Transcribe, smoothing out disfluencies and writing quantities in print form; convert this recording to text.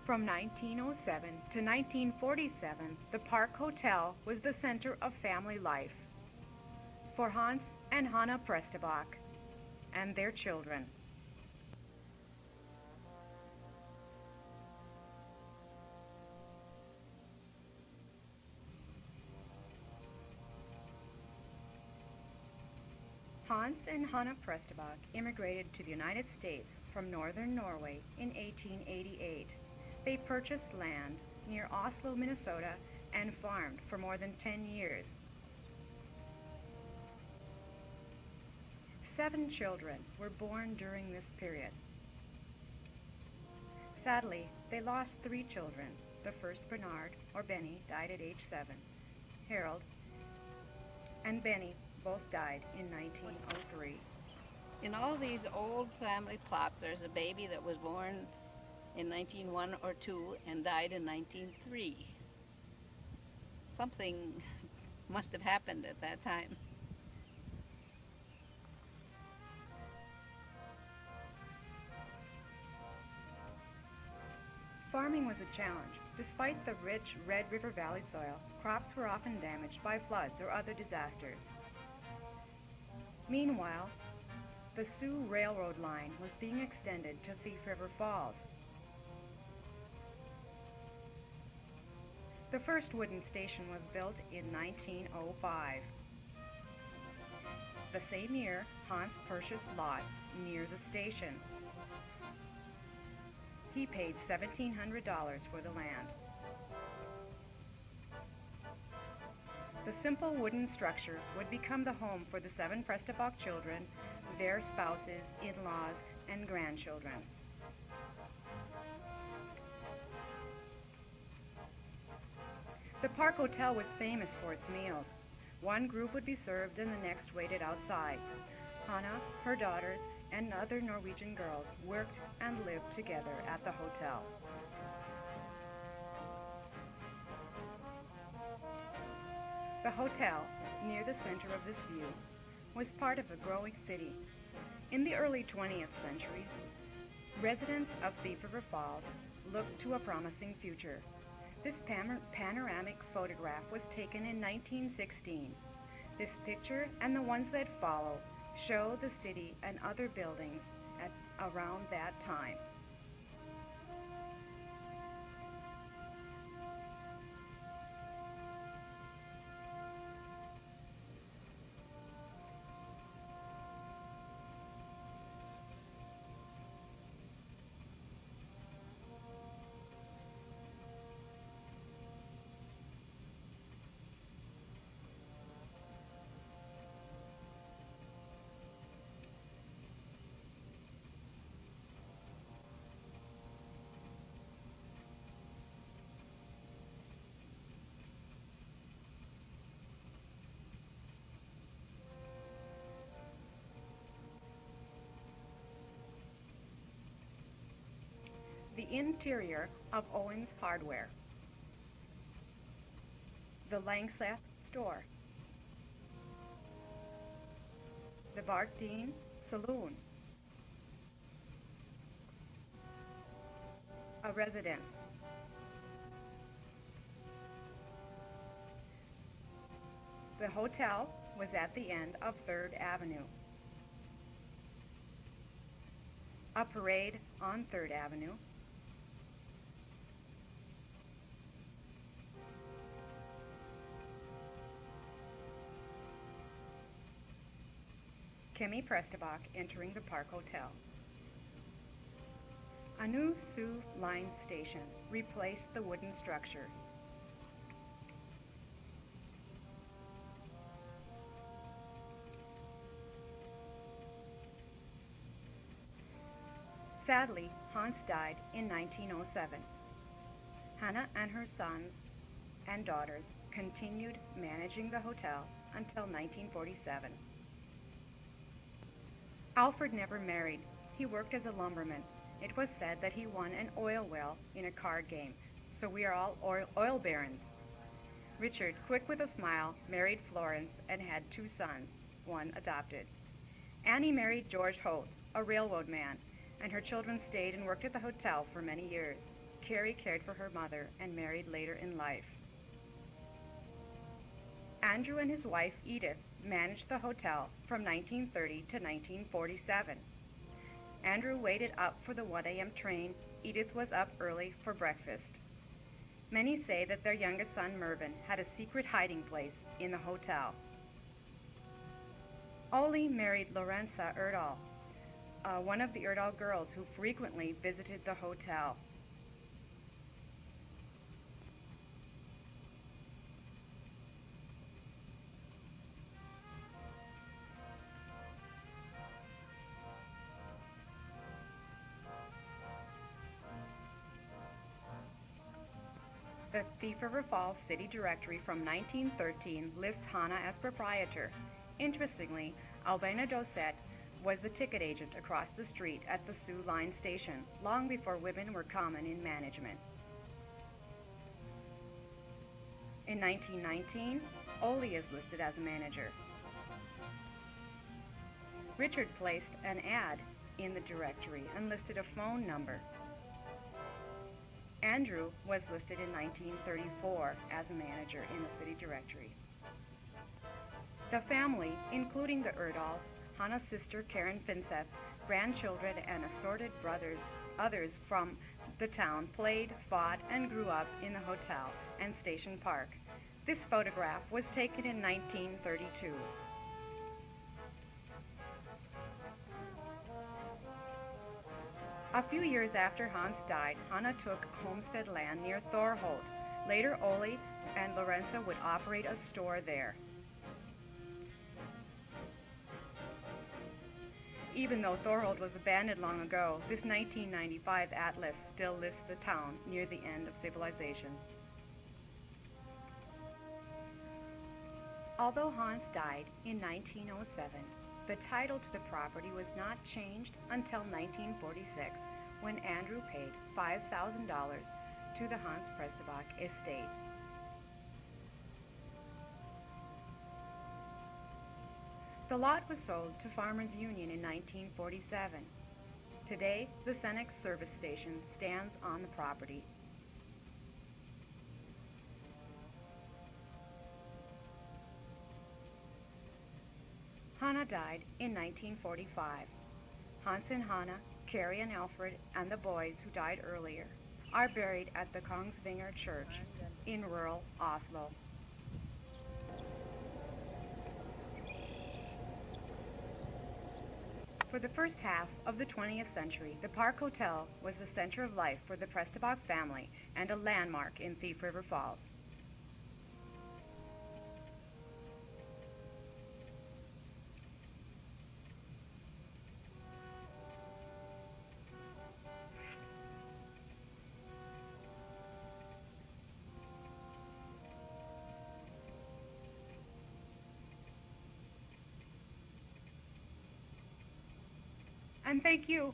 From 1907 to 1947, the Park Hotel was the center of family life for Hans and Hanna Prestebak and their children. Hans and Hanna Prestebak immigrated to the United States from northern Norway in 1888. They purchased land near Oslo, Minnesota, and farmed for more than 10 years. 7 children were born during this period. Sadly, they lost 3 children. The first, Bernard, or Benny, died at age 7. Harold and Benny both died in 1903. In all these old family plots, there's a baby that was born in 1901 or 2 and died in 1903. Something must have happened at that time. Farming was a challenge. Despite the rich Red River Valley soil, crops were often damaged by floods or other disasters. Meanwhile, the Sioux Railroad line was being extended to Thief River Falls. The first wooden station was built in 1905. The same year, Hans purchased lots near the station. He paid $1,700 for the land. The simple wooden structure would become the home for the 7 Prestebak children, their spouses, in-laws, and grandchildren. The Park Hotel was famous for its meals. One group would be served and the next waited outside. Hanna, her daughters, and other Norwegian girls worked and lived together at the hotel. The hotel, near the center of this view, was part of a growing city. In the early 20th century, residents of Thief River Falls looked to a promising future. This panoramic photograph was taken in 1916. This picture and the ones that follow show the city and other buildings at around that time. The interior of Owen's Hardware, the Langseth Store, the Bartdine Saloon, a residence, the hotel was at the end of 3rd Avenue, a parade on 3rd Avenue, Kimmy Prestebak entering the Park Hotel. A new Sioux Line station replaced the wooden structure. Sadly, Hans died in 1907. Hanna and her sons and daughters continued managing the hotel until 1947. Alfred never married. He worked as a lumberman. It was said that he won an oil well in a card game, so we are all oil barons. Richard, quick with a smile, married Florence and had 2 sons, one adopted. Annie married George Holt, a railroad man, and her children stayed and worked at the hotel for many years. Carrie cared for her mother and married later in life. Andrew and his wife Edith managed the hotel from 1930 to 1947. Andrew waited up for the 1 a.m. train. Edith was up early for breakfast. Many say that their youngest son Mervyn had a secret hiding place in the hotel. Ole married Lorenza Erdahl, one of the Erdahl girls who frequently visited the hotel. The Thief River Falls City Directory from 1913 lists Hannah as proprietor. Interestingly, Albina Dosset was the ticket agent across the street at the Sioux Line station, long before women were common in management. In 1919, Ole is listed as a manager. Richard placed an ad in the directory and listed a phone number. Andrew was listed in 1934 as a manager in the city directory. The family, including the Erdahls, Hannah's sister Karen Finseth, grandchildren, and assorted others from the town, played, fought, and grew up in the hotel and Station Park. This photograph was taken in 1932. A few years after Hans died, Hannah took homestead land near Thorholt. Later, Ole and Lorenza would operate a store there. Even though Thorholt was abandoned long ago, this 1995 atlas still lists the town near the end of civilization. Although Hans died in 1907, the title to the property was not changed until 1946, when Andrew paid $5,000 to the Hans Prestebak estate. The lot was sold to Farmers Union in 1947. Today, the Cenex service station stands on the property. Hannah died in 1945. Hans and Hannah, Carrie and Alfred, and the boys who died earlier are buried at the Kongsvinger Church in rural Oslo. For the first half of the 20th century, the Park Hotel was the center of life for the Prestebak family and a landmark in Thief River Falls. And thank you